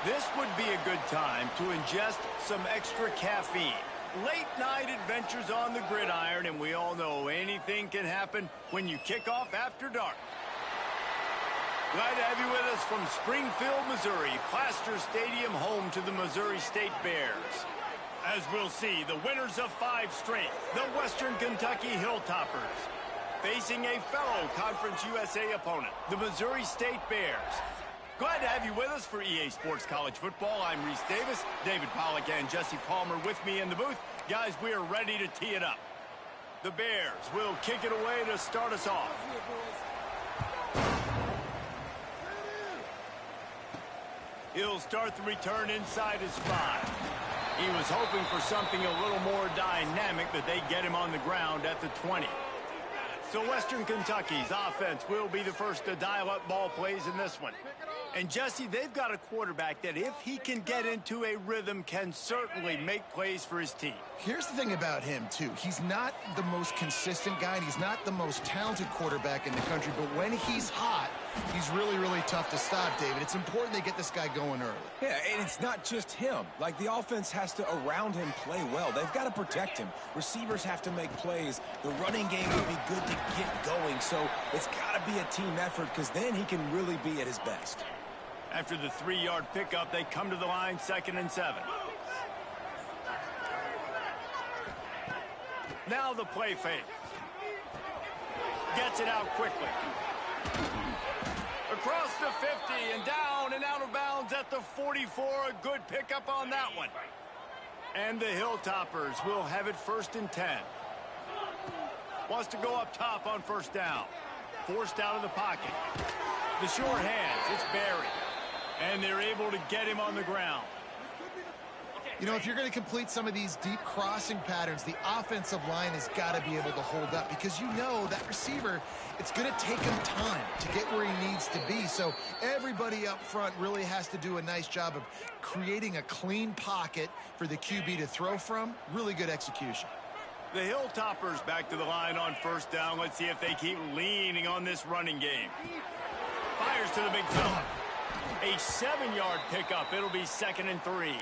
This would be a good time to ingest some extra caffeine. Late night adventures on the gridiron, and we all know anything can happen when you kick off after dark. Glad to have you with us from Springfield, Missouri, Plaster Stadium, home to the Missouri State Bears. As we'll see, the winners of 5 straight, the Western Kentucky Hilltoppers, facing a fellow Conference USA opponent, the Missouri State Bears. Glad to have you with us for EA Sports College Football. I'm Reese Davis, David Pollack, and Jesse Palmer with me in the booth. Guys, we are ready to tee it up. The Bears will kick it away to start us off. He'll start the return inside his 5. He was hoping for something a little more dynamic, but they get him on the ground at the 20. So Western Kentucky's offense will be the first to dial up ball plays in this one. And Jesse, they've got a quarterback that if he can get into a rhythm can certainly make plays for his team. Here's the thing about him, too. He's not the most consistent guy, and he's not the most talented quarterback in the country, but when he's hot, he's really, really tough to stop, David. It's important they get this guy going early. Yeah, and it's not just him. Like, the offense has to, around him, play well. They've got to protect him. Receivers have to make plays. The running game will be good to get going, so it's got to be a team effort because then he can really be at his best. After the 3-yard pickup, they come to the line, 2nd and 7. Now the play fake. Gets it out quickly. Across the 50 and down and out of bounds at the 44. A good pickup on that one. And the Hilltoppers will have it 1st and 10. Wants to go up top on 1st down. Forced out of the pocket. The short hands, it's Barry. And they're able to get him on the ground. You know, if you're going to complete some of these deep crossing patterns, the offensive line has got to be able to hold up because you know that receiver, it's going to take him time to get where he needs to be. So everybody up front really has to do a nice job of creating a clean pocket for the QB to throw from. Really good execution. The Hilltoppers back to the line on 1st down. Let's see if they keep leaning on this running game. Fires to the big fella. A 7-yard pickup. It'll be 2nd and 3.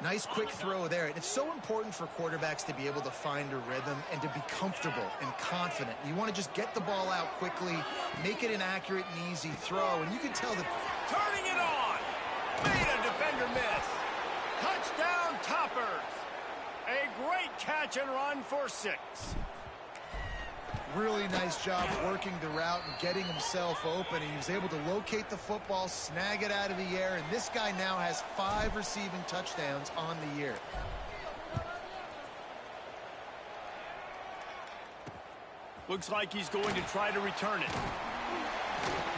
Nice quick throw there. And it's so important for quarterbacks to be able to find a rhythm and to be comfortable and confident. You want to just get the ball out quickly, make it an accurate and easy throw. And you can tell that... Turning it on. Made a defender miss. Touchdown Toppers. A great catch and run for 6. Really nice job working the route and getting himself open. He was able to locate the football, snag it out of the air, and this guy now has 5 receiving touchdowns on the year. Looks like he's going to try to return it.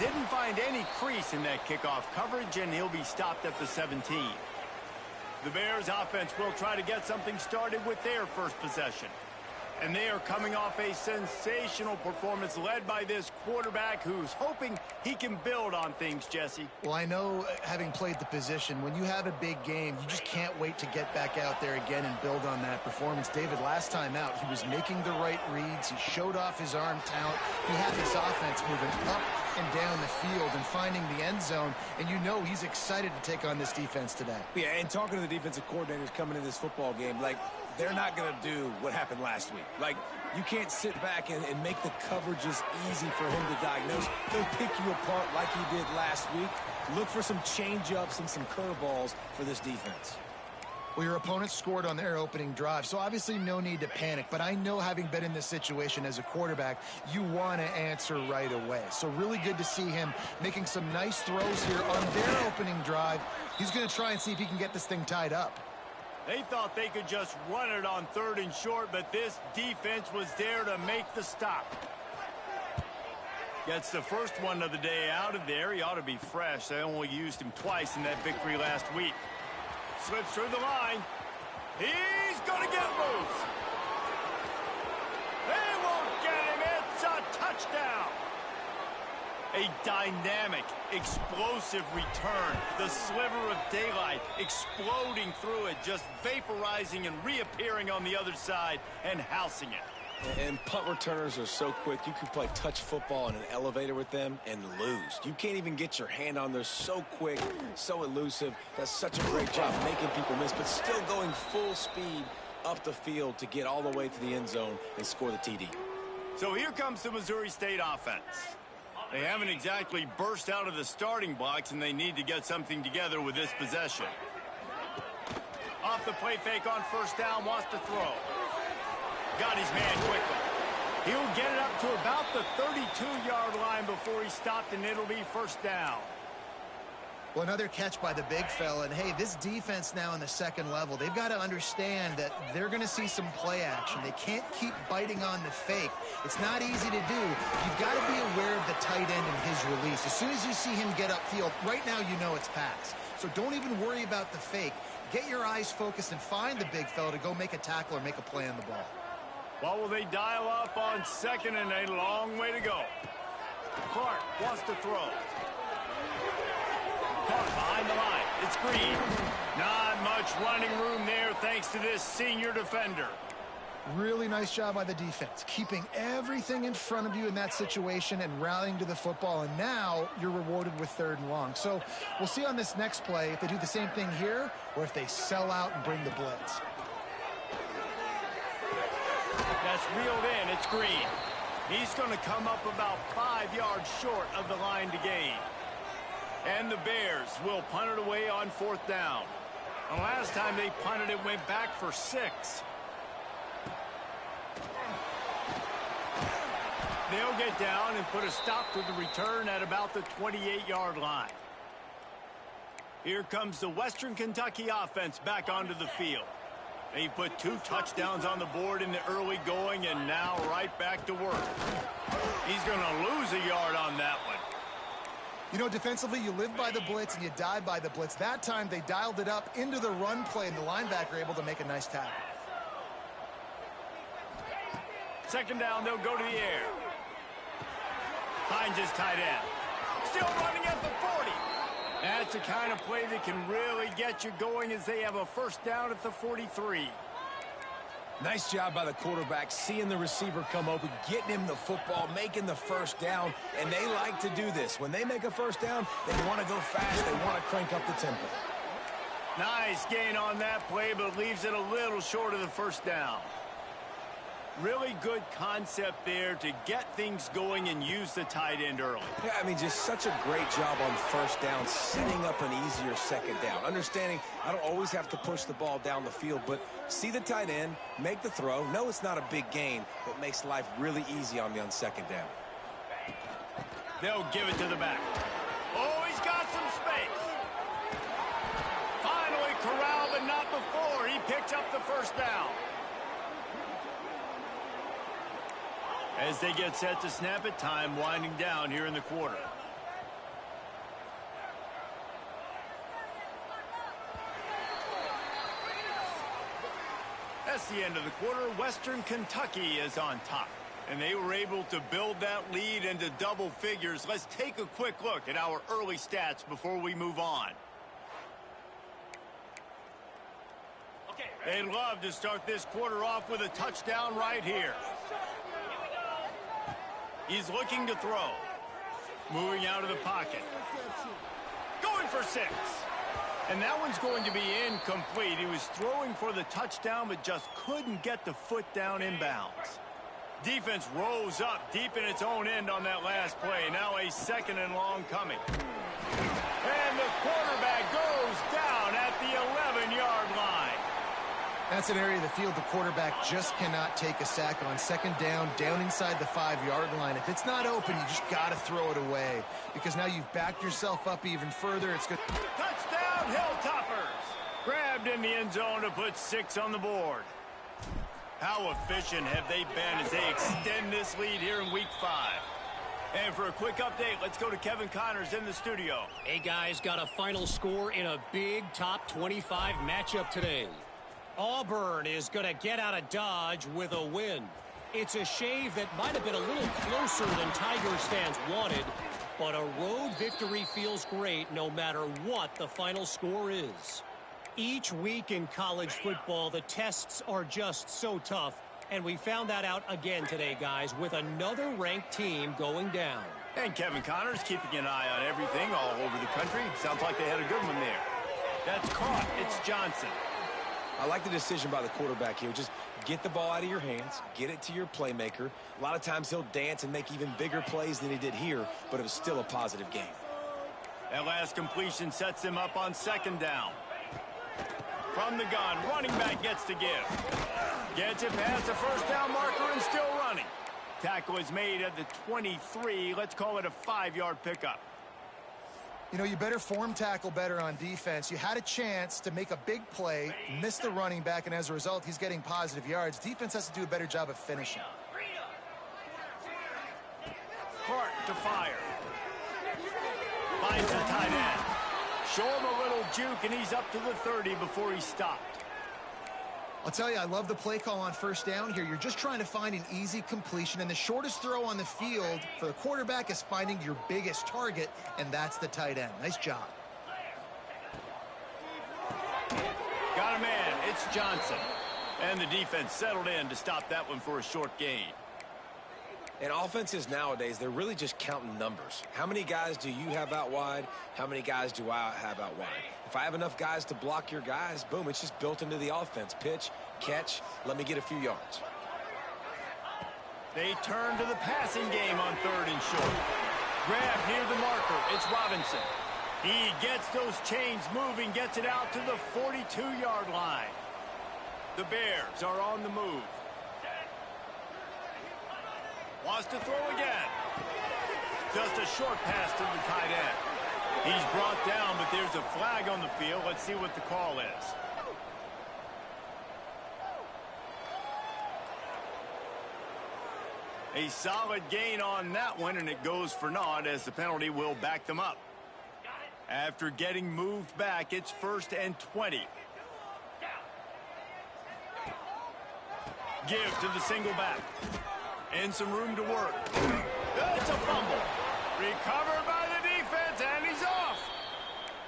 Didn't find any crease in that kickoff coverage, and he'll be stopped at the 17. The Bears offense will try to get something started with their first possession. And they are coming off a sensational performance led by this quarterback who's hoping he can build on things, Jesse. Well, I know, having played the position, when you have a big game, you just can't wait to get back out there again and build on that performance. David, last time out, he was making the right reads. He showed off his arm talent. He had this offense moving up and down the field and finding the end zone. And you know he's excited to take on this defense today. Yeah, and talking to the defensive coordinators coming into this football game, like, they're not going to do what happened last week. Like, you can't sit back and make the coverages easy for him to diagnose. He'll pick you apart like he did last week. Look for some change-ups and some curveballs for this defense. Well, your opponent scored on their opening drive, so obviously no need to panic. But I know, having been in this situation as a quarterback, you want to answer right away. So really good to see him making some nice throws here on their opening drive. He's going to try and see if he can get this thing tied up. They thought they could just run it on 3rd and short, but this defense was there to make the stop. Gets the first one of the day out of there. He ought to be fresh. They only used him twice in that victory last week. Slips through the line. He's going to get loose. They won't get him. It's a touchdown. A dynamic, explosive return. The sliver of daylight exploding through it, just vaporizing and reappearing on the other side and housing it. And punt returners are so quick. You can play touch football in an elevator with them and lose. You can't even get your hand on there. So quick, so elusive. Does such a great job making people miss, but still going full speed up the field to get all the way to the end zone and score the TD. So here comes the Missouri State offense. They haven't exactly burst out of the starting blocks, and they need to get something together with this possession. Off the play fake on first down, wants to throw. Got his man quickly. He'll get it up to about the 32-yard line before he stopped, and it'll be first down. Well, another catch by the big fella. And, hey, this defense now in the second level, they've got to understand that they're going to see some play action. They can't keep biting on the fake. It's not easy to do. You've got to be aware of the tight end and his release. As soon as you see him get upfield, right now you know it's pass. So don't even worry about the fake. Get your eyes focused and find the big fella to go make a tackle or make a play on the ball. Well, will they dial up on second and a long way to go? Clark wants to throw. Caught behind the line. It's Green. Not much running room there thanks to this senior defender. Really nice job by the defense, keeping everything in front of you in that situation and rallying to the football. And now you're rewarded with 3rd and long. So we'll see on this next play if they do the same thing here or if they sell out and bring the blitz. That's reeled in. It's Green. He's going to come up about 5 yards short of the line to gain. And the Bears will punt it away on 4th down. The last time they punted it went back for 6. They'll get down and put a stop to the return at about the 28-yard line. Here comes the Western Kentucky offense back onto the field. They put 2 touchdowns on the board in the early going and now right back to work. He's going to lose a yard on that one. You know, defensively, you live by the blitz and you die by the blitz. That time, they dialed it up into the run play, and the linebacker able to make a nice tackle. 2nd down, they'll go to the air. Finds his tight end. Still running at the 40. That's the kind of play that can really get you going as they have a 1st down at the 43. Nice job by the quarterback, seeing the receiver come open, getting him the football, making the 1st down, and they like to do this. When they make a 1st down, they want to go fast, they want to crank up the tempo. Nice gain on that play, but leaves it a little short of the 1st down. Really good concept there to get things going and use the tight end early. Yeah, I mean, just such a great job on 1st down, setting up an easier 2nd down. Understanding I don't always have to push the ball down the field, but see the tight end, make the throw. No, it's not a big gain, but makes life really easy on me on 2nd down. They'll give it to the back. Oh, he's got some space. Finally corralled, but not before. He picks up the 1st down. As they get set to snap it, time winding down here in the quarter. That's the end of the quarter. Western Kentucky is on top, and they were able to build that lead into double figures. Let's take a quick look at our early stats before we move on. They'd love to start this quarter off with a touchdown right here. He's looking to throw. Moving out of the pocket. Going for 6. And that one's going to be incomplete. He was throwing for the touchdown, but just couldn't get the foot down inbounds. Defense rose up deep in its own end on that last play. Now a 2nd and long coming. And the quarterback goes down at the 11-yard line. That's an area of the field the quarterback just cannot take a sack on. 2nd down, down inside the 5-yard line. If it's not open, you just got to throw it away because now you've backed yourself up even further. It's good. Touchdown, Hilltoppers! Grabbed in the end zone to put 6 on the board. How efficient have they been as they extend this lead here in Week 5? And for a quick update, let's go to Kevin Connors in the studio. Hey, guys, got a final score in a big top 25 matchup today. Auburn is going to get out of Dodge with a win. It's a shave that might have been a little closer than Tigers fans wanted, but a road victory feels great no matter what the final score is. Each week in college football, the tests are just so tough, And we found that out again today, guys, with another ranked team going down. And Kevin Connors keeping an eye on everything all over the country. Sounds like they had a good one there. That's caught. It's Johnson. I like the decision by the quarterback here. Just get the ball out of your hands, get it to your playmaker. A lot of times he'll dance and make even bigger plays than he did here, but it was still a positive game. That last completion sets him up on second down. From the gun, running back gets to give. Gets it past the first down marker and still running. Tackle is made at the 23. Let's call it a 5-yard pickup. You know, you better form tackle better on defense. You had a chance to make a big play, miss the running back, and as a result, he's getting positive yards. Defense has to do a better job of finishing. Clark to fire. Finds the tight end. Show him a little juke, and he's up to the 30 before he stopped. I'll tell you, I love the play call on first down here. You're just trying to find an easy completion, and the shortest throw on the field for the quarterback is finding your biggest target, and that's the tight end. Nice job. Got a man. It's Johnson. And the defense settled in to stop that one for a short gain. And offenses nowadays, they're really just counting numbers. How many guys do you have out wide? How many guys do I have out wide? If I have enough guys to block your guys, boom, it's just built into the offense. Pitch, catch, let me get a few yards. They turn to the passing game on third and short. Grab near the marker. It's Robinson. He gets those chains moving, gets it out to the 42-yard line. The Bears are on the move. Wants to throw again. Just a short pass to the tight end. He's brought down, but there's a flag on the field. Let's see what the call is. A solid gain on that one, and it goes for naught as the penalty will back them up. After getting moved back, it's 1st and 20. Give to the single back. And some room to work. It's a fumble. Recovered by the defense, and he's off.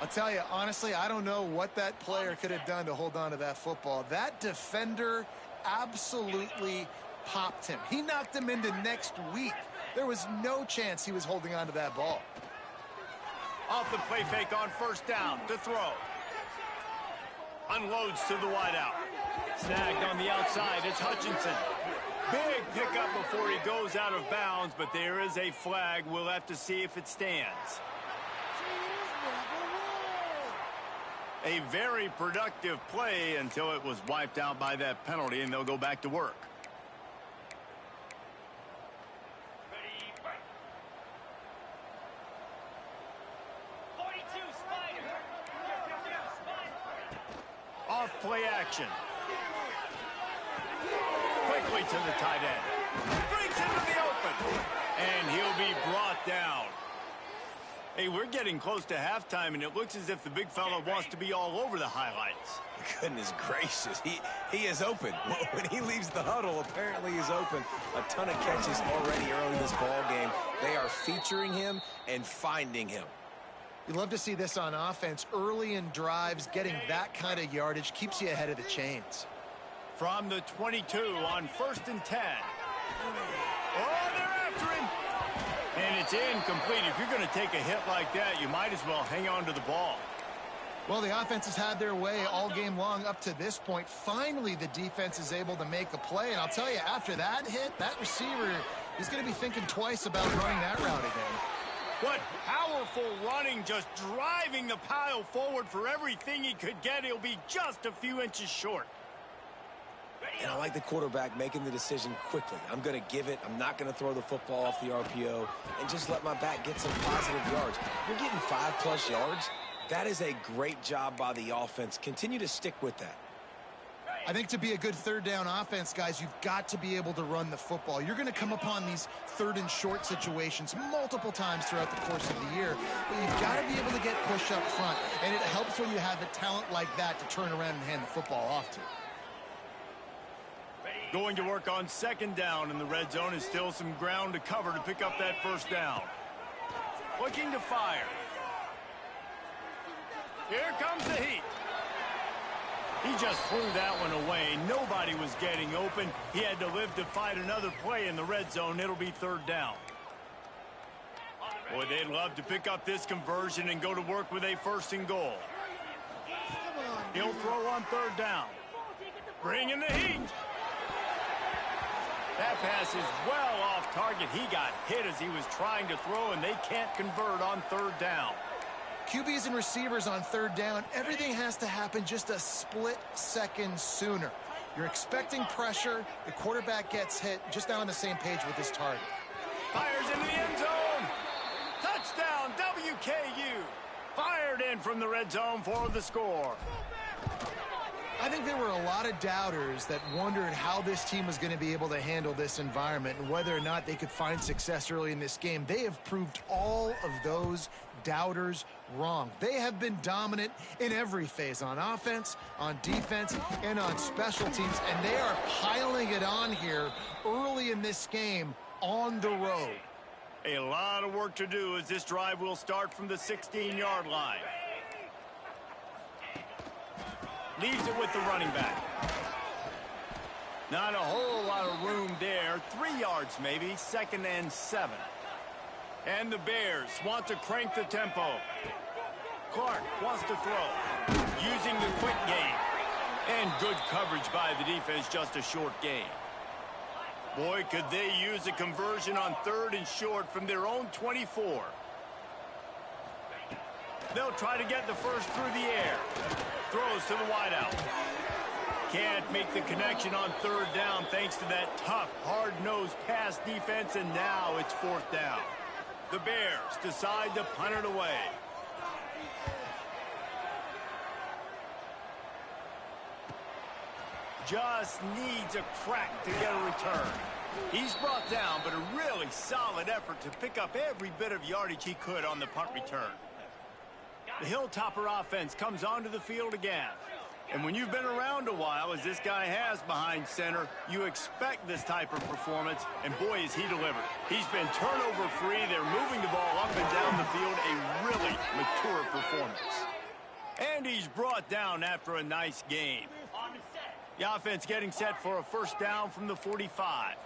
I'll tell you, honestly, I don't know what that player could have done to hold on to that football. That defender absolutely popped him. He knocked him into next week. There was no chance he was holding on to that ball. Off the play fake on first down to throw. Unloads to the wideout. Snagged on the outside. It's Hutchinson. Big pickup before he goes out of bounds, but there is a flag. We'll have to see if it stands. A very productive play until it was wiped out by that penalty, and they'll go back to work. Off play action. Quickly to the tight end. Breaks into the open. And he'll be brought down. Hey, we're getting close to halftime, and it looks as if the big fella wants to be all over the highlights. Goodness gracious, he is open. When he leaves the huddle, apparently he's open. A ton of catches already early in this ball game. They are featuring him and finding him. You love to see this on offense. Early in drives, getting that kind of yardage keeps you ahead of the chains. From the 22 on 1st and 10. Oh, they're after him. And it's incomplete. If you're going to take a hit like that, you might as well hang on to the ball. Well, the offense has had their way all game long up to this point. Finally, the defense is able to make a play. And I'll tell you, after that hit, that receiver is going to be thinking twice about running that route again. What powerful running, just driving the pile forward for everything he could get. He'll be just a few inches short. And I like the quarterback making the decision quickly. I'm going to give it. I'm not going to throw the football off the RPO and just let my back get some positive yards. You're getting 5+ yards. That is a great job by the offense. Continue to stick with that. I think to be a good third down offense, guys, you've got to be able to run the football. You're going to come upon these third and short situations multiple times throughout the course of the year, but you've got to be able to get push up front, and it helps when you have a talent like that to turn around and hand the football off to. Going to work on 2nd down in the red zone is still some ground to cover to pick up that 1st down. Looking to fire. Here comes the heat. He just threw that one away. Nobody was getting open. He had to live to fight another play in the red zone. It'll be third down. Boy, they'd love to pick up this conversion and go to work with a first and goal. He'll throw on third down. Bring in the heat. That pass is well off target. He got hit as he was trying to throw, and they can't convert on third down. QBs and receivers on third down, everything has to happen just a split second sooner. You're expecting pressure. The quarterback gets hit, just not on the same page with his target. Fires into the end zone. Touchdown, WKU. Fired in from the red zone for the score. I think there were a lot of doubters that wondered how this team was going to be able to handle this environment and whether or not they could find success early in this game. They have proved all of those doubters wrong. They have been dominant in every phase, on offense, on defense, and on special teams, and they are piling it on here early in this game on the road. A lot of work to do as this drive will start from the 16-yard line. Leaves it with the running back. Not a whole lot of room there. 3 yards maybe, 2nd and 7. And the Bears want to crank the tempo. Clark wants to throw, using the quick game. And good coverage by the defense, just a short gain. Boy, could they use a conversion on third and short from their own 24. They'll try to get the first through the air. Throws to the wideout. Can't make the connection on third down thanks to that tough, hard-nosed pass defense, and now it's fourth down. The Bears decide to punt it away. Just needs a crack to get a return. He's brought down, but a really solid effort to pick up every bit of yardage he could on the punt return. The Hilltopper offense comes onto the field again. And when you've been around a while, as this guy has behind center, you expect this type of performance, and boy, is he delivered. He's been turnover-free. They're moving the ball up and down the field. A really mature performance. And he's brought down after a nice game. The offense getting set for a first down from the 45.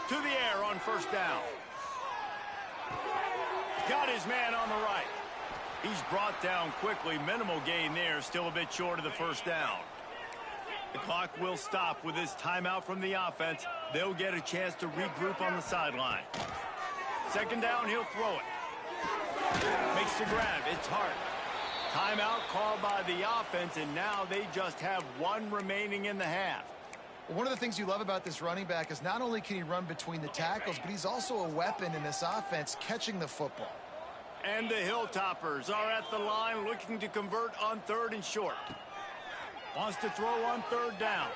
To the air on first down. Got his man on the right. He's brought down quickly. Minimal gain there. Still a bit short of the first down. The clock will stop with this timeout from the offense. They'll get a chance to regroup on the sideline. Second down, he'll throw it. Makes the grab. It's hard. Timeout called by the offense, and now they just have one remaining in the half. Well, one of the things you love about this running back is not only can he run between the tackles, but he's also a weapon in this offense, catching the football. And the Hilltoppers are at the line looking to convert on third and short. Wants to throw on third down.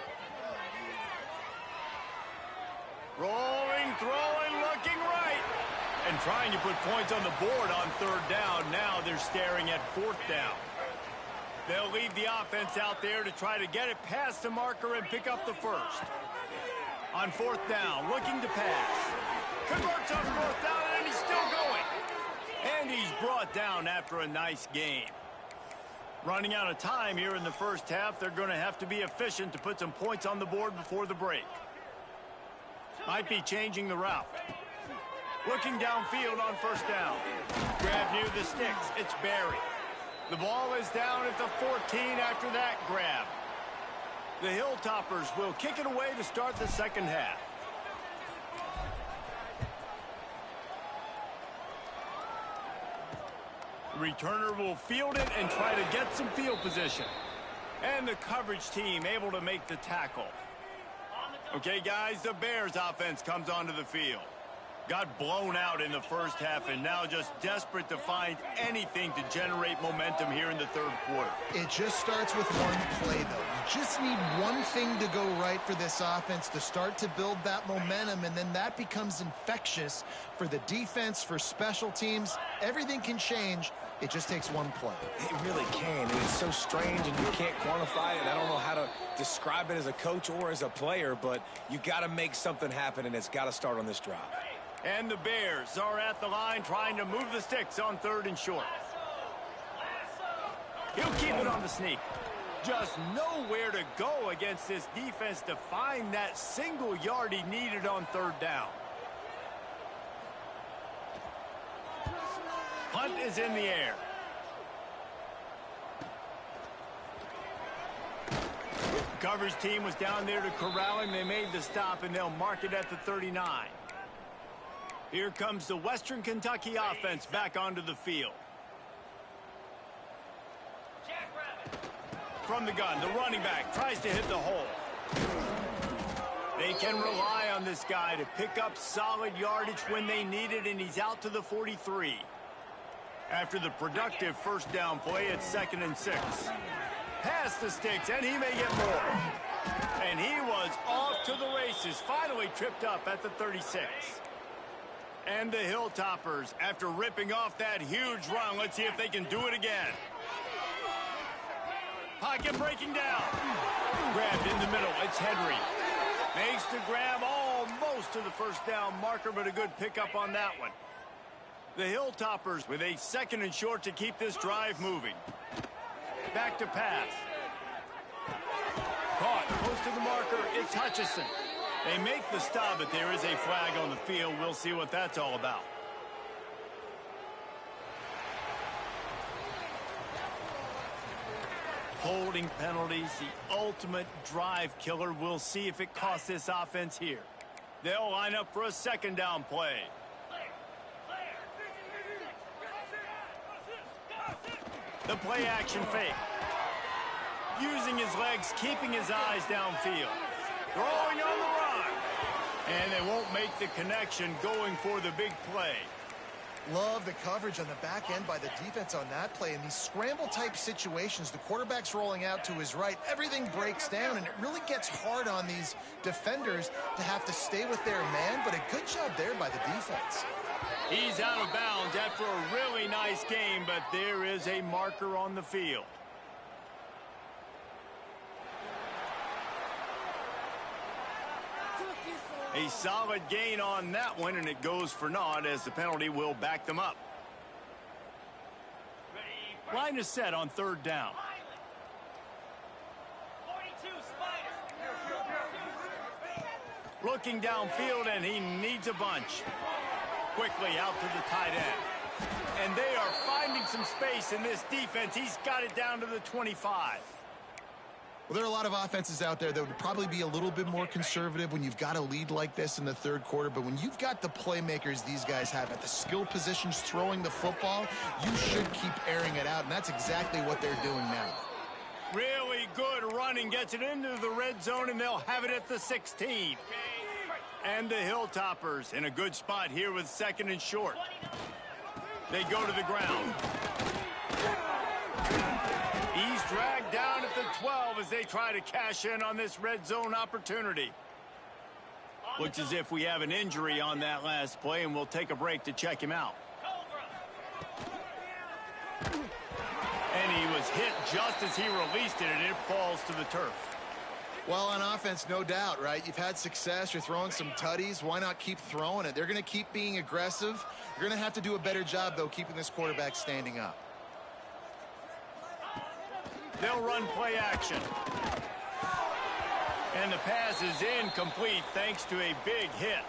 Rolling, throwing, looking right. And trying to put points on the board on third down. Now they're staring at fourth down. They'll leave the offense out there to try to get it past the marker and pick up the first. On fourth down, looking to pass. Converts on fourth down, and he's still going. And he's brought down after a nice game. Running out of time here in the first half, they're going to have to be efficient to put some points on the board before the break. Might be changing the route. Looking downfield on first down. Grab near the sticks. It's Barry. The ball is down at the 14 after that grab. The Hilltoppers will kick it away to start the second half. The returner will field it and try to get some field position. And the coverage team able to make the tackle. Okay, guys, the Bears offense comes onto the field. Got blown out in the first half and now just desperate to find anything to generate momentum here in the third quarter. It just starts with one play, though. You just need one thing to go right for this offense to start to build that momentum, and then that becomes infectious for the defense, for special teams. Everything can change. It just takes one play. It really can, and it's so strange, and you can't quantify it. I don't know how to describe it as a coach or as a player, but you got to make something happen, and it's got to start on this drive. And the Bears are at the line trying to move the sticks on third and short. He'll keep it on the sneak. Just nowhere to go against this defense to find that single yard he needed on third down. Punt is in the air. The coverage team was down there to corral him. They made the stop, and they'll mark it at the 39. Here comes the Western Kentucky offense back onto the field. From the gun, the running back tries to hit the hole. They can rely on this guy to pick up solid yardage when they need it, and he's out to the 43. After the productive first down play, it's 2nd and 6. Past the sticks, and he may get more. And he was off to the races, finally tripped up at the 36. And the Hilltoppers, after ripping off that huge run, let's see if they can do it again. Pocket breaking down. Grabbed in the middle. It's Henry. Makes the grab almost to the first down marker, but a good pickup on that one. The Hilltoppers with a 2nd and short to keep this drive moving. Back to pass. Caught close to the marker. It's Hutchison. They make the stop, but there is a flag on the field. We'll see what that's all about. Holding penalties, the ultimate drive killer. We'll see if it costs this offense here. They'll line up for a 2nd down play. The play action fake. Using his legs, keeping his eyes downfield. Throwing on the run. And they won't make the connection going for the big play. Love the coverage on the back end by the defense on that play. In these scramble-type situations, the quarterback's rolling out to his right. Everything breaks down, and it really gets hard on these defenders to have to stay with their man, but a good job there by the defense. He's out of bounds after a really nice game, but there is a marker on the field. A solid gain on that one, and it goes for naught as the penalty will back them up. Line is set on 3rd down. Looking downfield, and he needs a bunch. Quickly out to the tight end. And they are finding some space in this defense. He's got it down to the 25. Well, there are a lot of offenses out there that would probably be a little bit more conservative when you've got a lead like this in the 3rd quarter. But when you've got the playmakers these guys have at the skill positions throwing the football, you should keep airing it out. And that's exactly what they're doing now. Really good running. Gets it into the red zone, and they'll have it at the 16. And the Hilltoppers in a good spot here with 2nd and short. They go to the ground. He's dragged down at the 12 as they try to cash in on this red zone opportunity. Looks as if we have an injury on that last play, and we'll take a break to check him out. And he was hit just as he released it, and it falls to the turf. Well, on offense, no doubt, right? You've had success. You're throwing some tutties. Why not keep throwing it? They're going to keep being aggressive. You're going to have to do a better job, though, keeping this quarterback standing up. They'll run play action. And the pass is incomplete thanks to a big hit.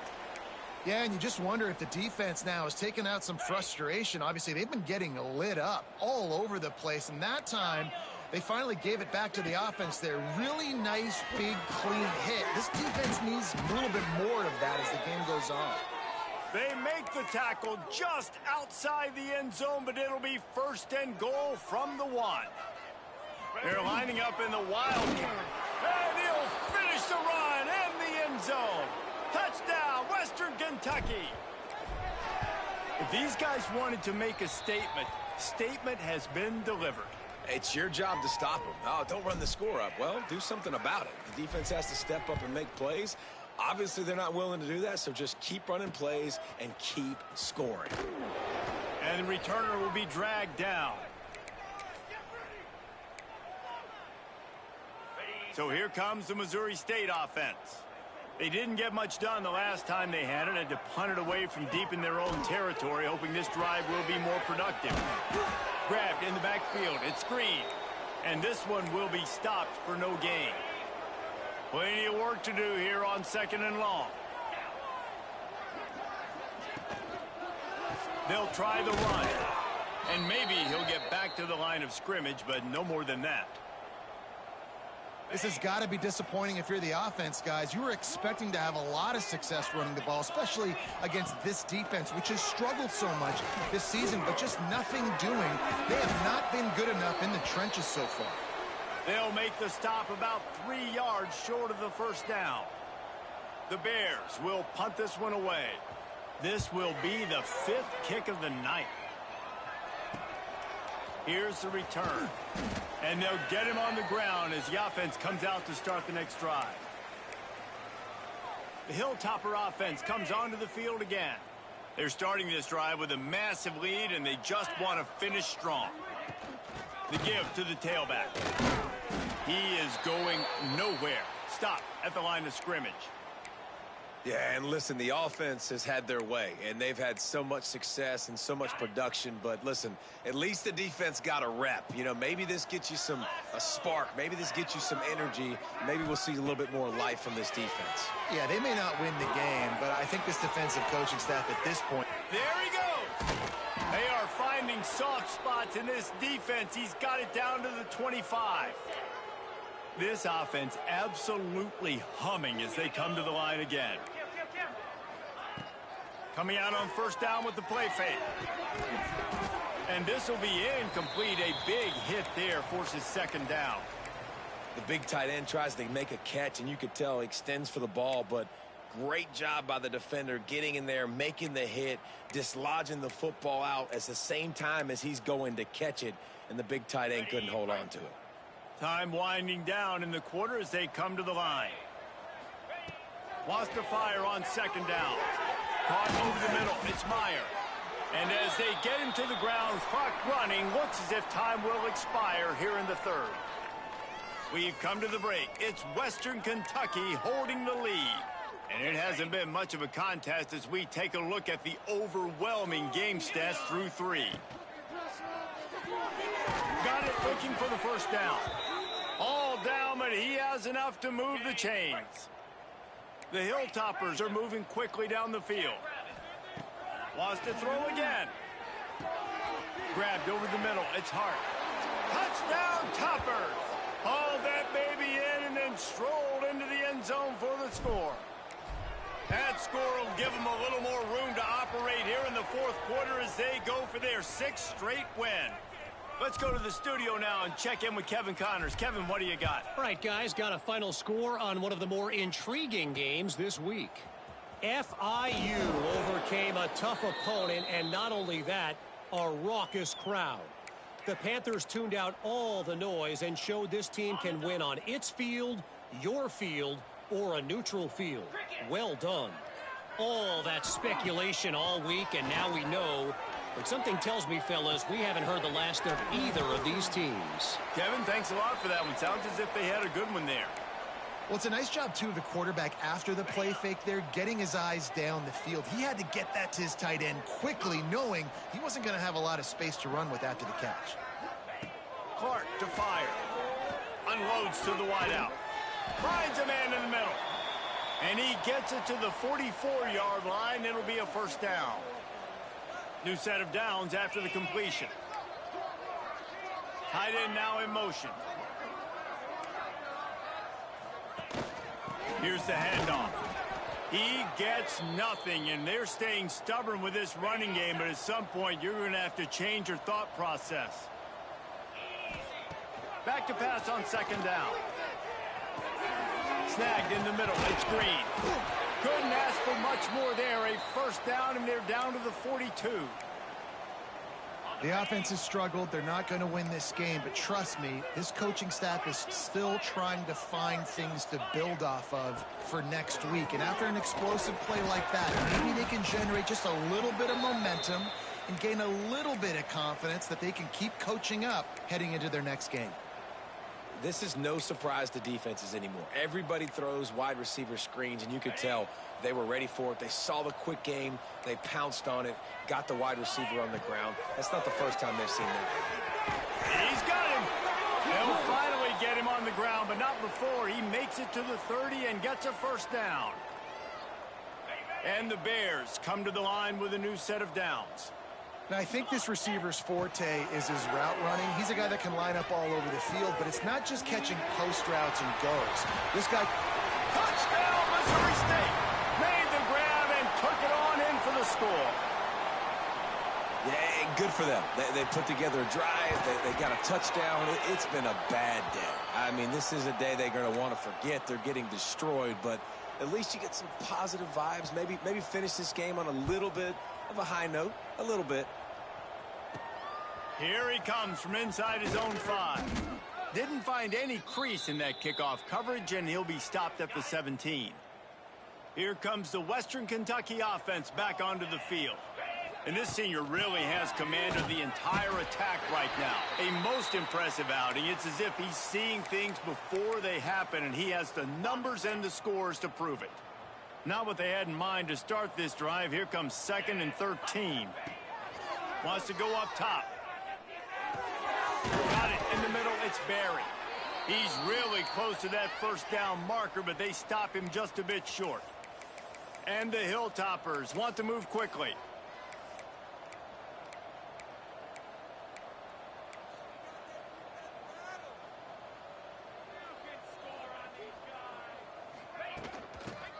Yeah, and you just wonder if the defense now is taking out some frustration. Obviously, they've been getting lit up all over the place, and that time they finally gave it back to the offense there. Really nice, big, clean hit. This defense needs a little bit more of that as the game goes on. They make the tackle just outside the end zone, but it'll be 1st and goal from the 1. They're lining up in the wildcat. And he'll finish the run in the end zone. Touchdown, Western Kentucky. If these guys wanted to make a statement has been delivered. It's your job to stop them. Oh, don't run the score up. Well, do something about it. The defense has to step up and make plays. Obviously, they're not willing to do that, so just keep running plays and keep scoring. And the returner will be dragged down. So here comes the Missouri State offense. They didn't get much done the last time they had it. Had to punt it away from deep in their own territory, hoping this drive will be more productive. Grabbed in the backfield. It's Green. And this one will be stopped for no gain. Plenty of work to do here on 2nd and long. They'll try the run. And maybe he'll get back to the line of scrimmage, but no more than that. This has got to be disappointing if you're the offense, guys. You were expecting to have a lot of success running the ball, especially against this defense, which has struggled so much this season, but just nothing doing. They have not been good enough in the trenches so far. They'll make the stop about 3 yards short of the first down. The Bears will punt this one away. This will be the 5th kick of the night. Here's the return. And they'll get him on the ground as the offense comes out to start the next drive. The Hilltopper offense comes onto the field again. They're starting this drive with a massive lead, and they just want to finish strong. The give to the tailback. He is going nowhere. Stop at the line of scrimmage. Yeah, and listen, the offense has had their way, and they've had so much success and so much production. But listen, at least the defense got a rep. You know, maybe this gets you a spark. Maybe this gets you some energy. Maybe we'll see a little bit more life from this defense. Yeah, they may not win the game, but I think this defensive coaching staff at this point. There he goes. They are finding soft spots in this defense. He's got it down to the 25. This offense absolutely humming as they come to the line again. Coming out on first down with the play fake. And this will be incomplete. A big hit there forces 2nd down. The big tight end tries to make a catch, and you could tell he extends for the ball, but great job by the defender getting in there, making the hit, dislodging the football out at the same time as he's going to catch it, and the big tight end couldn't hold on to it. Time winding down in the quarter as they come to the line. Wants to fire on 2nd down. Caught over the middle. It's Meyer. And as they get him to the ground, clock running, looks as if time will expire here in the 3rd. We've come to the break. It's Western Kentucky holding the lead. And it hasn't been much of a contest as we take a look at the overwhelming game stats through 3. Got it looking for the first down. All down, but he has enough to move the chains. The Hilltoppers are moving quickly down the field. Wants to throw again. Grabbed over the middle. It's Hart. Touchdown, Toppers. Hauled that baby in and then strolled into the end zone for the score. That score will give them a little more room to operate here in the 4th quarter as they go for their 6th straight win. Let's go to the studio now and check in with Kevin Connors. Kevin, what do you got? All right, guys, got a final score on one of the more intriguing games this week. FIU overcame a tough opponent, and not only that, a raucous crowd. The Panthers tuned out all the noise and showed this team can win on its field, your field, or a neutral field. Well done. All that speculation all week, and now we know. But something tells me, fellas, we haven't heard the last of either of these teams. Kevin, thanks a lot for that one. Sounds as if they had a good one there. Well, it's a nice job, too, of the quarterback after the play fake there, getting his eyes down the field. He had to get that to his tight end quickly, knowing he wasn't going to have a lot of space to run with after the catch. Clark to fire. Unloads to the wideout. Finds a man in the middle. And he gets it to the 44-yard line. It'll be a first down. New set of downs after the completion. Tight end now in motion. Here's the handoff. He gets nothing, and they're staying stubborn with this running game, but at some point you're going to have to change your thought process. Back to pass on 2nd down. Snagged in the middle. It's Green. Couldn't ask for much more there. A first down, and they're down to the 42. The offense has struggled. They're not going to win this game, but trust me, this coaching staff is still trying to find things to build off of for next week. And after an explosive play like that, maybe they can generate just a little bit of momentum and gain a little bit of confidence that they can keep coaching up heading into their next game. This is no surprise to defenses anymore. Everybody throws wide receiver screens, and you could tell they were ready for it. They saw the quick game. They pounced on it, got the wide receiver on the ground. That's not the first time they've seen that. He's got him. They'll it to the 30 and gets a first down. And the Bears come to the line with a new set of downs. Now, I think this receiver's forte is his route running. He's a guy that can line up all over the field, but it's not just catching post routes and goes. This guy... Touchdown, Missouri State! Made the grab and took it on in for the score. Yeah, good for them. They put together a drive. They got a touchdown. It's been a bad day. I mean, this is a day they're going to want to forget. They're getting destroyed, but at least you get some positive vibes. Maybe finish this game on a little bit of a high note. A little bit. Here he comes from inside his own 5. Didn't find any crease in that kickoff coverage, and he'll be stopped at the 17. Here comes the Western Kentucky offense back onto the field. And this senior really has command of the entire attack right now. A most impressive outing. It's as if he's seeing things before they happen, and he has the numbers and the scores to prove it. Not what they had in mind to start this drive. Here comes 2nd and 13. Wants to go up top. Got it in the middle. It's Barry. He's really close to that first down marker, but they stop him just a bit short. And the Hilltoppers want to move quickly.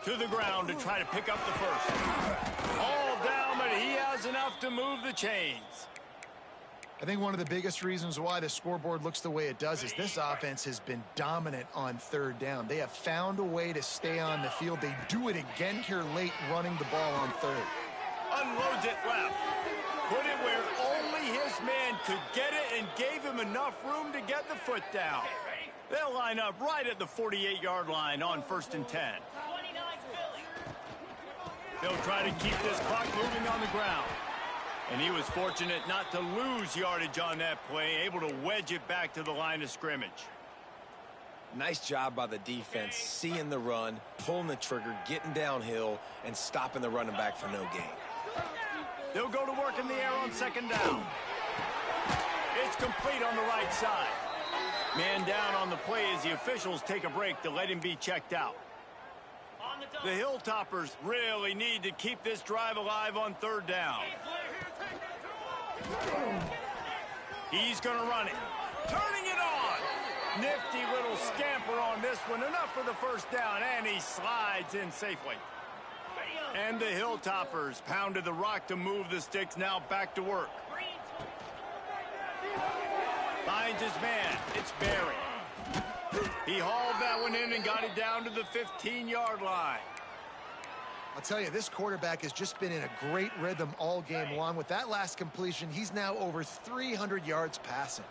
To the ground to try to pick up the first. All down, but he has enough to move the chains. I think one of the biggest reasons why the scoreboard looks the way it does is this offense has been dominant on 3rd down. They have found a way to stay on the field. They do it again here late, running the ball on 3rd. Unloads it left. Put it where only his man could get it and gave him enough room to get the foot down. They'll line up right at the 48-yard line on 1st and 10. They'll try to keep this clock moving on the ground. And he was fortunate not to lose yardage on that play, able to wedge it back to the line of scrimmage. Nice job by the defense, seeing the run, pulling the trigger, getting downhill, and stopping the running back for no gain. They'll go to work in the air on 2nd down. It's complete on the right side. Man down on the play as the officials take a break to let him be checked out. The Hilltoppers really need to keep this drive alive on 3rd down. He's going to run it. Turning it on. Nifty little scamper on this one. Enough for the first down, and he slides in safely. And the Hilltoppers pounded the rock to move the sticks, now back to work. Finds his man. It's Barry. He hauled that one in and got it down to the 15-yard line. I'll tell you, this quarterback has just been in a great rhythm all game long. With that last completion, he's now over 300 yards passing.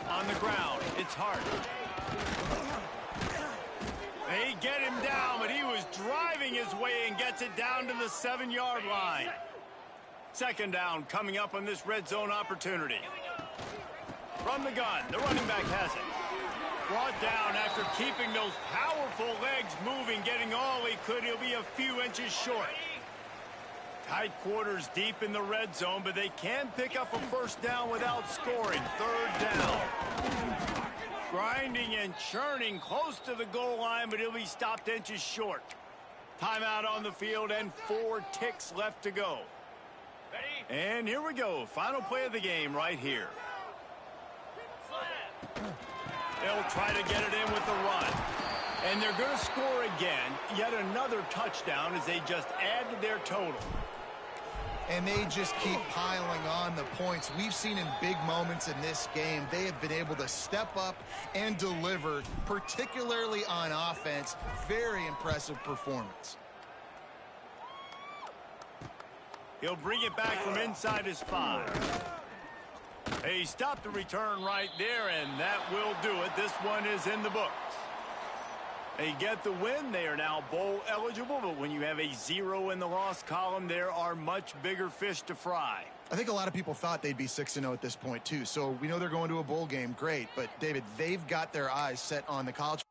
On the ground, it's Hart. They get him down, but he was driving his way and gets it down to the 7-yard line. 2nd down coming up on this red zone opportunity. From the gun, the running back has it. Brought down after keeping those powerful legs moving, getting all he could. He'll be a few inches short. Tight quarters deep in the red zone, but they can pick up a first down without scoring. 3rd down. Grinding and churning close to the goal line, but he'll be stopped inches short. Timeout on the field and 4 ticks left to go. And here we go. Final play of the game right here. They'll try to get it in with the run. And they're going to score again. Yet another touchdown as they just add to their total. And they just keep piling on the points. We've seen in big moments in this game, they have been able to step up and deliver, particularly on offense. Very impressive performance. He'll bring it back from inside his 5. He stopped the return right there, and that will do it. This one is in the books. They get the win. They are now bowl eligible, but when you have a 0 in the loss column, there are much bigger fish to fry. I think a lot of people thought they'd be 6-0 at this point, too. So we know they're going to a bowl game. Great. But, David, they've got their eyes set on the college